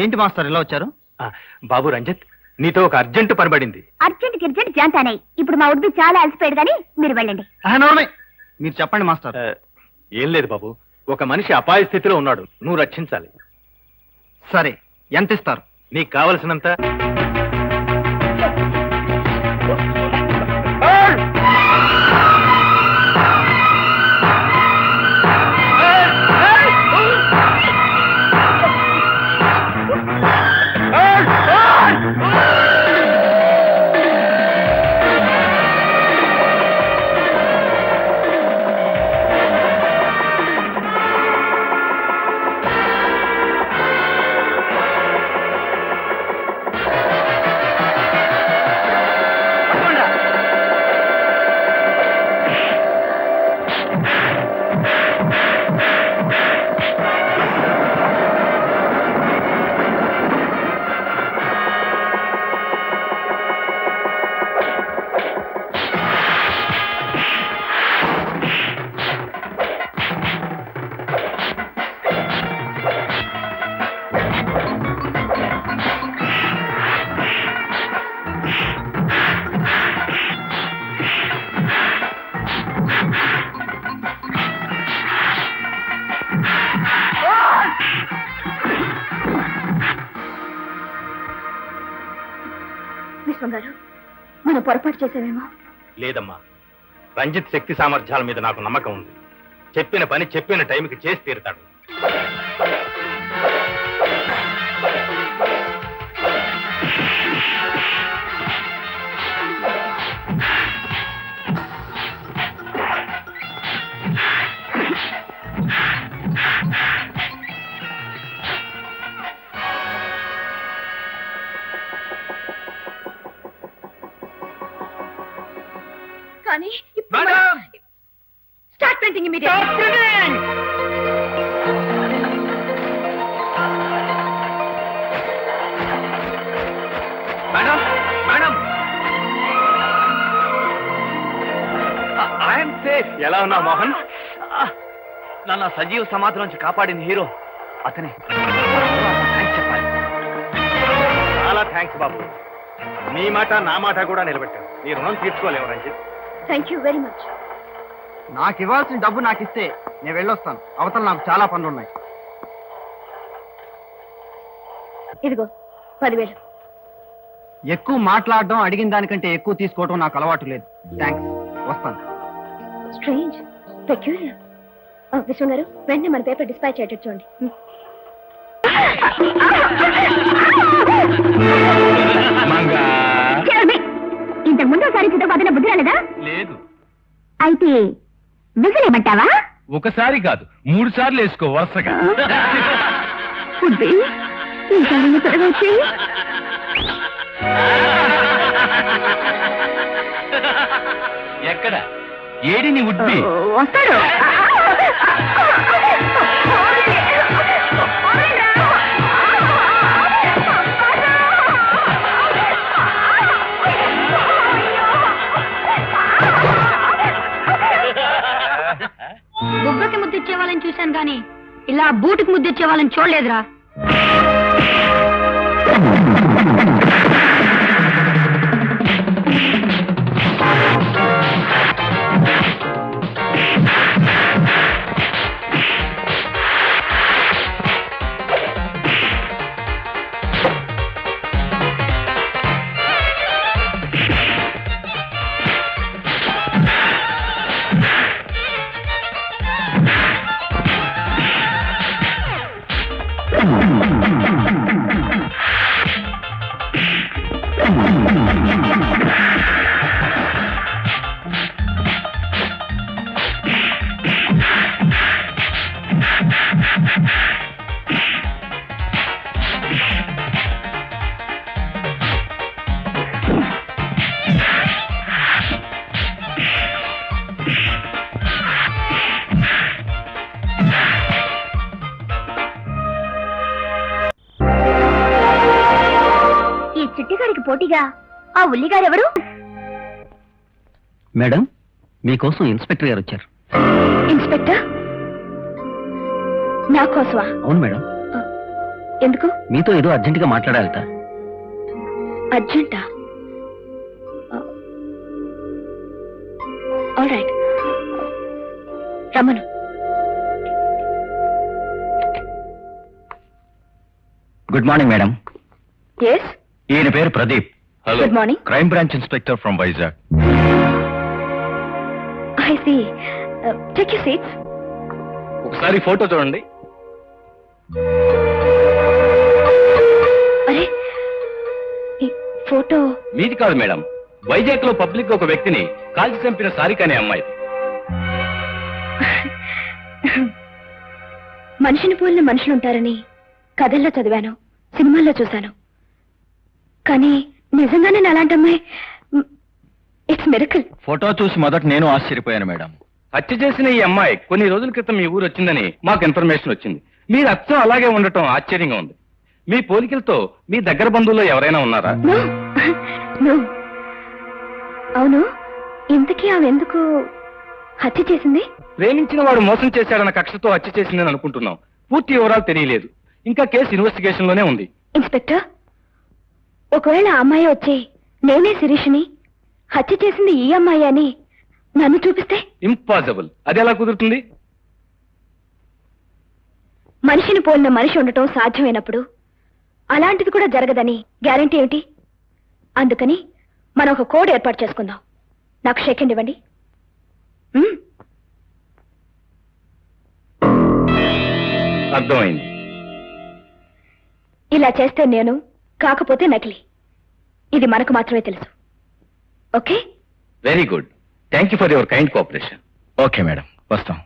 ఏంటి మాస్టర్ ఇలా వచ్చారు? బాబు రంజిత్, నీతో ఒక అర్జెంటు పని పడింది. అర్జెంట్ జాంతానాయి. ఇప్పుడు మా ఉడ్బి చాలా అలసిపోయాడు కానీ మీరు వెళ్ళండి. మీరు చెప్పండి మాస్టర్. ఏం లేదు బాబు, ఒక మనిషి అపాయ స్థితిలో ఉన్నాడు, నువ్వు రక్షించాలి. సరే, ఎంత ఇస్తారు? నీకు కావలసినంత. విశ్వం గారు, మనం పొరపాటు చేసామేమో. లేదమ్మా, రంజిత్ శక్తి సామర్థ్యాల మీద నాకు నమ్మకం ఉంది. చెప్పిన పని చెప్పిన టైంకి చేసి తీరుతాడు. కానీ start printing immediately. Madam, madam, I'm safe. ఎలా ఉన్నావు మోహన్? నన్ను సజీవ సమాధి నుంచి కాపాడింది హీరో అతనే. చెప్పాలి. చాలా థ్యాంక్స్ బాబు. నీ మాట నా మాట కూడా నిలబెట్టావు. నీ రుణం తీర్చుకోలేవు Ranjith. Thank you very much. నాకు ఇవ్వాల్సిన డబ్బు నాకు ఇస్తే నేను వెళ్ళొస్తాను. అవతల నాకు చాలా పనులు ఉన్నాయి. ఇదిగో 10,000. ఎక్కువ మాట్లాడడం, అడిగిన దానికంటే ఎక్కువ తీసుకోవడం నాకు అలవాటు లేదు. థ్యాంక్స్, వస్తాను. Strange, peculiar. విశ్వం గారు, వెంటనే మన పేపర్ డిస్పాచ్ అయ్యేటట్టు చూడండి. ఇంతకు ముందు ఒకసారి చిత్రపాతన బుద్ధి రాలేదా? లేదు. అయితే విసిలేమంటావా? ఒకసారి కాదు, 3 సార్లు వేసుకో వరుసగా. త్వరగా వచ్చి ఎక్కడ ఏడిని ఉడ్బి వస్తాడు. బుగ్గకి ముద్దిచ్చే వాళ్ళని చూశాను కానీ ఇలా బూటుకి ముద్దిచ్చే వాళ్ళని చూడలేదురా. చిట్టిగారికి పోటీగా ఆ ఉల్లిగారెవరు? మేడం, మీకోసం ఇన్స్పెక్టర్ గారు వచ్చారు. ఇన్స్పెక్టర్ నా కోసమా? అవును మేడం. ఎందుకు? మీతో ఏదో అర్జెంటుగా మాట్లాడాలట. అర్జెంటా? ఆల్ రైట్, రమ్మను. Good morning madam. ఎస్, ఈయన పేరు Pradeep. Hello. Good morning. Crime branch inspector from Vizag. I see. Take your seats. ఒకసారి ఫోటో చూడండి. అరే, ఈ ఫోటో మీది కాదు మేడం. వైజాగ్ లో పబ్లిక్ ఒక వ్యక్తిని కాల్చి చంపిన సారిక అనే అమ్మాయి. మనిషిని పోలిన మనుషులుంటారని కథల్లో చదివాను, సినిమాల్లో చూశాను. కానీ నిజంగానే నేను అలాంటి అమ్మాయి. It's miracle. ఫోటో చూసి మొదట నేను ఆశ్చర్యపోయాను మేడం. హత్య చేసిన ఈ అమ్మాయి కొన్ని రోజుల క్రితం మీ ఊరు వచ్చిందని మాకు ఇన్ఫర్మేషన్ వచ్చింది. మీరు అచ్చం అలాగే ఉండటం ఆశ్చర్యంగా ఉంది. మీ పోలికలతో మీ దగ్గర బంధువుల్లో ఎవరైనా ఉన్నారా? No no. అవును, ఇంతకీ ఆమె ఎందుకు హత్య చేసింది? ప్రేమించిన వాడు మోసం చేశాడన్న కక్షతో హత్య చేసిందని అనుకుంటున్నాం. పూర్తి వివరాలు తెలియలేదు. ఇంకా కేసు ఇన్వెస్టిగేషన్ లోనే ఉంది. ఇన్స్పెక్టర్, ఒకవేళ ఆ అమ్మాయి వచ్చి నేనే శిరీష్ని, హత్య చేసింది ఈ అమ్మాయి అని నన్ను చూపిస్తే? ఇంపాసిబుల్. అది ఎలా కుదురుతుంది? మనిషిని పోలిన మనిషి ఉండటం సాధ్యమైనప్పుడు అలాంటిది కూడా జరగదని గ్యారంటీ ఏమిటి? అందుకని మనం ఒక కోడ్ ఏర్పాటు చేసుకుందాం. నాకు షేక్ ఇవ్వండి. అర్థమైంది. ఇలా చేస్తే నేను, కాకపోతే నకిలీ. ఇది మనకు మాత్రమే తెలుసు. Okay? Very good. Thank you for your kind cooperation. Okay madam, వస్తాం.